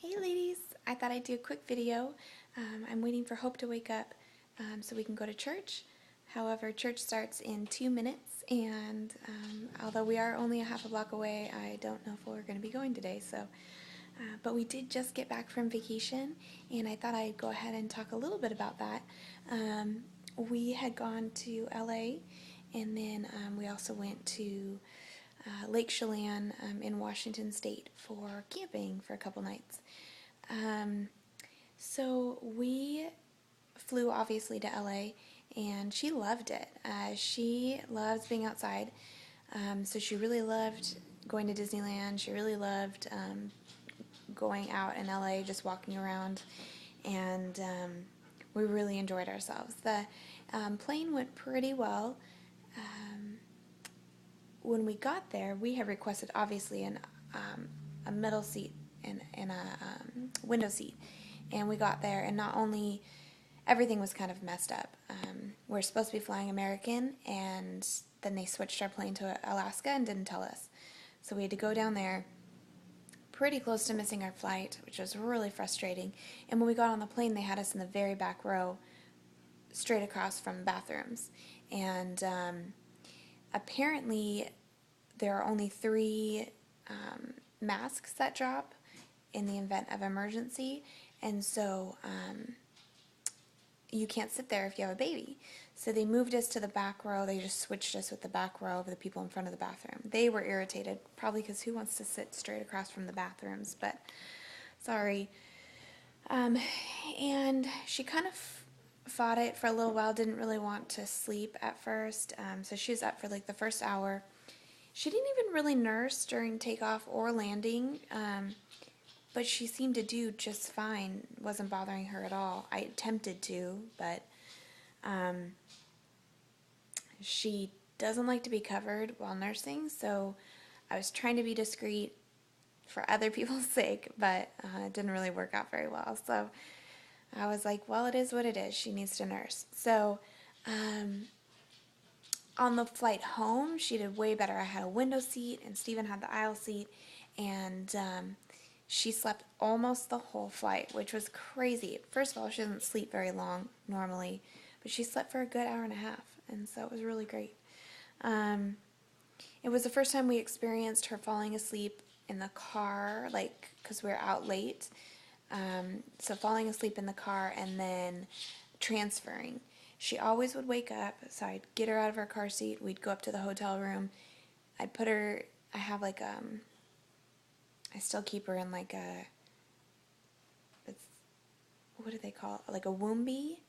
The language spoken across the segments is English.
Hey ladies, I thought I'd do a quick video. I'm waiting for Hope to wake up so we can go to church. However, church starts in 2 minutes, and although we are only a half a block away, I don't know if we're going to be going today. But we did just get back from vacation, and I thought I'd go ahead and talk a little bit about that. We had gone to LA, and then we also went to Lake Chelan in Washington State for camping for a couple nights. So we flew obviously to LA, and she loved it. She loves being outside, so she really loved going to Disneyland. She really loved going out in LA, just walking around, and we really enjoyed ourselves. The plane went pretty well. When we got there, we had requested obviously a middle seat and a window seat, and we got there, and not only everything was kind of messed up. We're supposed to be flying American, and then they switched our plane to Alaska and didn't tell us, so we had to go down there pretty close to missing our flight, which was really frustrating. And when we got on the plane, they had us in the very back row, straight across from bathrooms, and apparently there are only 3 masks that drop in the event of emergency, and so you can't sit there if you have a baby. So they moved us to the back row. They just switched us with the back row of the people in front of the bathroom. They were irritated, probably because who wants to sit straight across from the bathrooms, but sorry. And she kind of fought it for a little while, didn't really want to sleep at first, so she was up for like the first hour. She didn't even really nurse during takeoff or landing, but she seemed to do just fine. It wasn't bothering her at all. I attempted to, but she doesn't like to be covered while nursing, so I was trying to be discreet for other people's sake, but it didn't really work out very well. So I was like, well, it is what it is. She needs to nurse. So on the flight home, she did way better. I had a window seat, and Steven had the aisle seat, and she slept almost the whole flight, which was crazy. First of all, she doesn't sleep very long normally, but she slept for a good hour and a half, and so it was really great. It was the first time we experienced her falling asleep in the car, like, because we were out late. So falling asleep in the car and then transferring. She always would wake up, so I'd get her out of her car seat. We'd go up to the hotel room. I'd put her, I have like, I still keep her in like it's, what do they call it? Like a Woombie,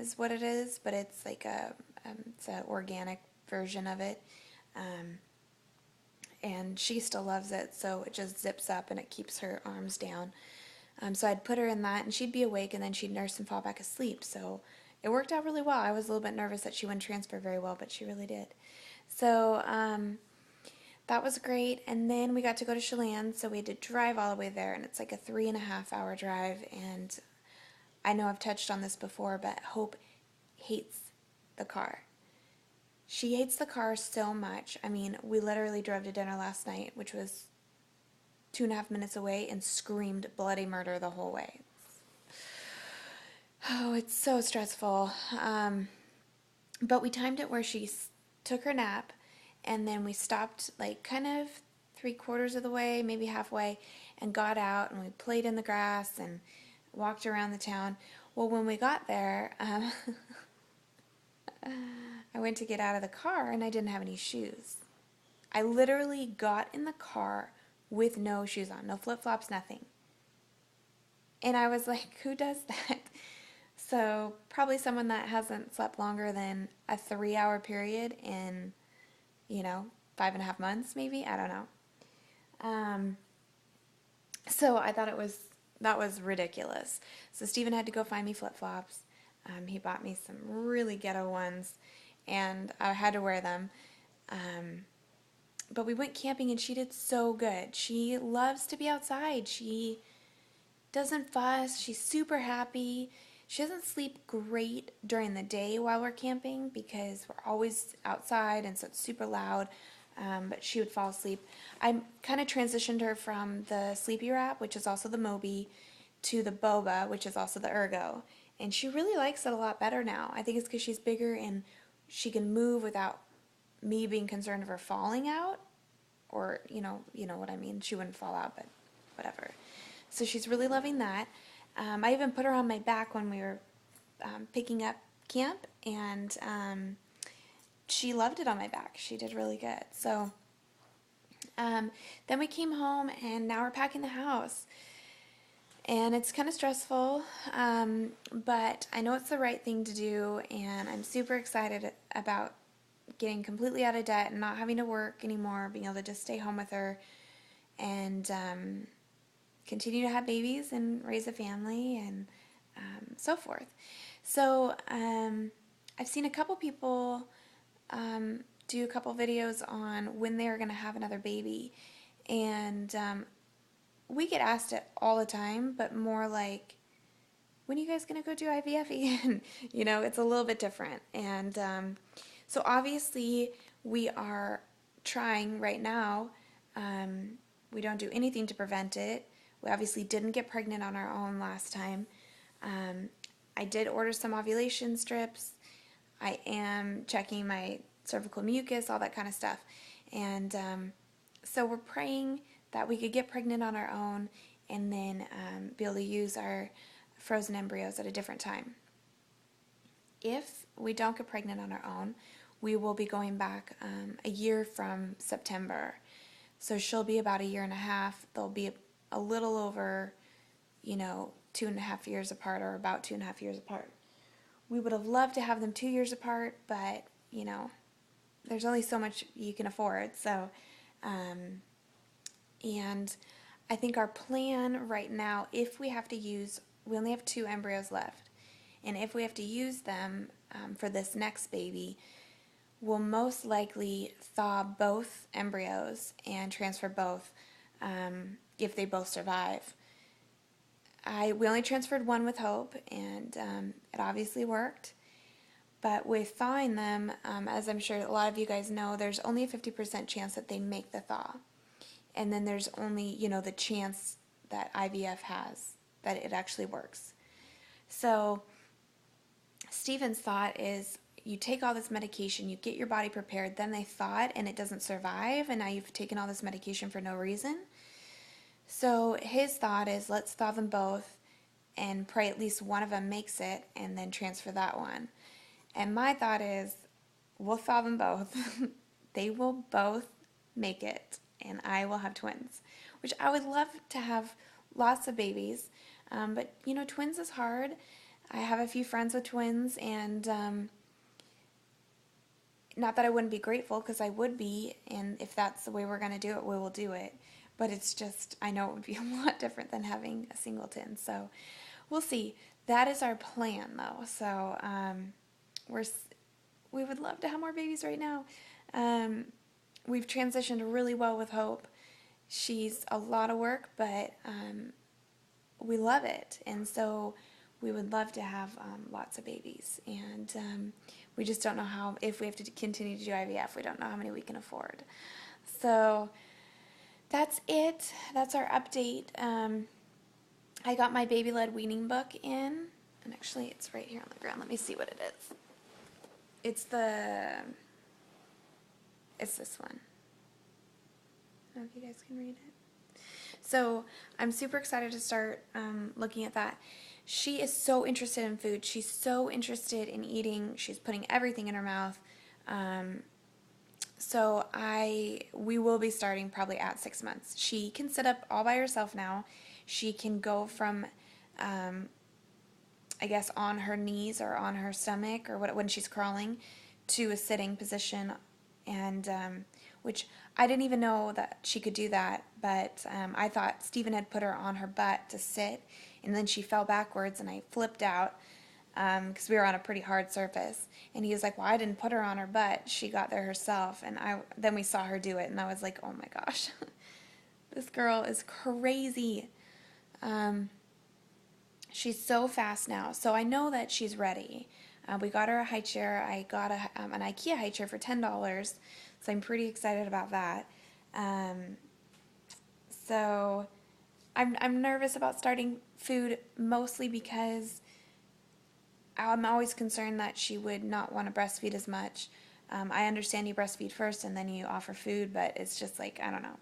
is what it is, but it's like it's an organic version of it. And she still loves it, so it just zips up and it keeps her arms down. So I'd put her in that, and she'd be awake, and then she'd nurse and fall back asleep. So it worked out really well. I was a little bit nervous that she wouldn't transfer very well, but she really did. So that was great. And then we got to go to Chelan, so we had to drive all the way there, and it's like a 3.5-hour drive. And I know I've touched on this before, but Hope hates the car. She hates the car so much. I mean, we literally drove to dinner last night, which was 2.5 minutes away, and screamed bloody murder the whole way. Oh, it's so stressful. But we timed it where she took her nap, and then we stopped like kind of 3/4 of the way, maybe halfway, and got out, and we played in the grass and walked around the town. Well, when we got there, I went to get out of the car, and I didn't have any shoes. I literally got in the car with no shoes on, no flip-flops, nothing. And I was like, who does that? So probably someone that hasn't slept longer than a 3-hour period in, 5.5 months, maybe. I don't know. So I thought that was ridiculous. So Steven had to go find me flip-flops. He bought me some really ghetto ones, and I had to wear them. But we went camping, and she did so good. She loves to be outside. She doesn't fuss. She's super happy. She doesn't sleep great during the day while we're camping because we're always outside, and so it's super loud. but she would fall asleep. I kind of transitioned her from the Sleepy Wrap, which is also the Moby, to the Boba, which is also the Ergo. And she really likes it a lot better now. I think it's because she's bigger and she can move without me being concerned of her falling out. Or, you know what I mean. She wouldn't fall out, but whatever. So she's really loving that. I even put her on my back when we were picking up camp, and she loved it on my back. She did really good. So then we came home, and now we're packing the house. And it's kind of stressful, but I know it's the right thing to do, and I'm super excited about getting completely out of debt and not having to work anymore, being able to just stay home with her and continue to have babies and raise a family and so forth. So I've seen a couple people do a couple videos on when they're going to have another baby, and we get asked it all the time, but more like, when are you guys going to go do IVF again? It's a little bit different. And so obviously we are trying right now. We don't do anything to prevent it. We obviously didn't get pregnant on our own last time. I did order some ovulation strips. I am checking my cervical mucus, all that kind of stuff. And so we're praying that we could get pregnant on our own and then be able to use our frozen embryos at a different time. If we don't get pregnant on our own, we will be going back a year from September. So she'll be about a year and a half. They'll be a little over, 2.5 years apart, or about 2.5 years apart. We would have loved to have them 2 years apart, but, there's only so much you can afford. So, and I think our plan right now, if we have to use, we only have 2 embryos left, and if we have to use them for this next baby, we'll most likely thaw both embryos and transfer both if they both survive. We only transferred one with Hope, and it obviously worked. But with thawing them, as I'm sure a lot of you guys know, there's only a 50% chance that they make the thaw. And then there's only, the chance that IVF has, that it actually works. So Stephen's thought is, you take all this medication, you get your body prepared, then they thaw it and it doesn't survive, and now you've taken all this medication for no reason. So his thought is, let's thaw them both and pray at least one of them makes it, and then transfer that one. And my thought is, we'll thaw them both. They will both make it, and I will have twins, which I would love to have lots of babies. But, twins is hard. I have a few friends with twins, and not that I wouldn't be grateful, because I would be, and if that's the way we're going to do it, we will do it. But it's just, I know it would be a lot different than having a singleton. So we'll see. That is our plan, though. So we would love to have more babies right now. We've transitioned really well with Hope. She's a lot of work, but we love it. And so we would love to have lots of babies. And we just don't know how, if we have to continue to do IVF, we don't know how many we can afford. So that's it. That's our update. I got my baby-led weaning book in, and actually it's right here on the ground. Let me see what it is. It's this one. I don't know if you guys can read it. So I'm super excited to start looking at that. She is so interested in food. She's so interested in eating. She's putting everything in her mouth. So we will be starting probably at 6 months. She can sit up all by herself now. She can go from, I guess, on her knees or on her stomach, or when she's crawling, to a sitting position, and which I didn't even know that she could do that, but I thought Stephen had put her on her butt to sit, and then she fell backwards, and I flipped out because we were on a pretty hard surface, and he was like, well, I didn't put her on her butt. She got there herself, and then we saw her do it, and I was like, oh my gosh, this girl is crazy. She's so fast now, so I know that she's ready. We got her a high chair. I got an IKEA high chair for $10, So I'm pretty excited about that. Um, so I'm nervous about starting food mostly because I'm always concerned that she would not want to breastfeed as much. I understand you breastfeed first and then you offer food, but it's just like, I don't know.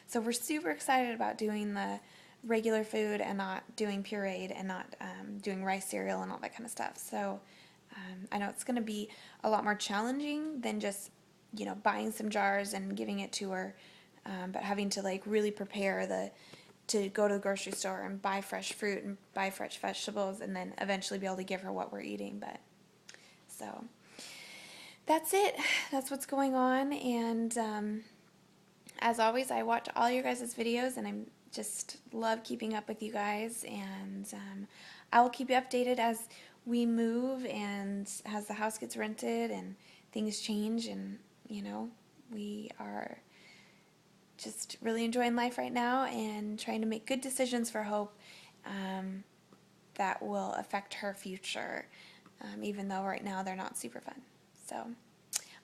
So we're super excited about doing the regular food and not doing pureed and not doing rice cereal and all that kind of stuff. So I know it's going to be a lot more challenging than just, buying some jars and giving it to her, but having to like really prepare to go to the grocery store and buy fresh fruit and buy fresh vegetables and then eventually be able to give her what we're eating. But so that's it. That's what's going on. And as always, I watch all your guys' videos and I'm just love keeping up with you guys. And I will keep you updated as we move and as the house gets rented and things change. And, we are just really enjoying life right now and trying to make good decisions for Hope that will affect her future, even though right now they're not super fun. So,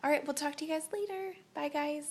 all right, we'll talk to you guys later. Bye, guys.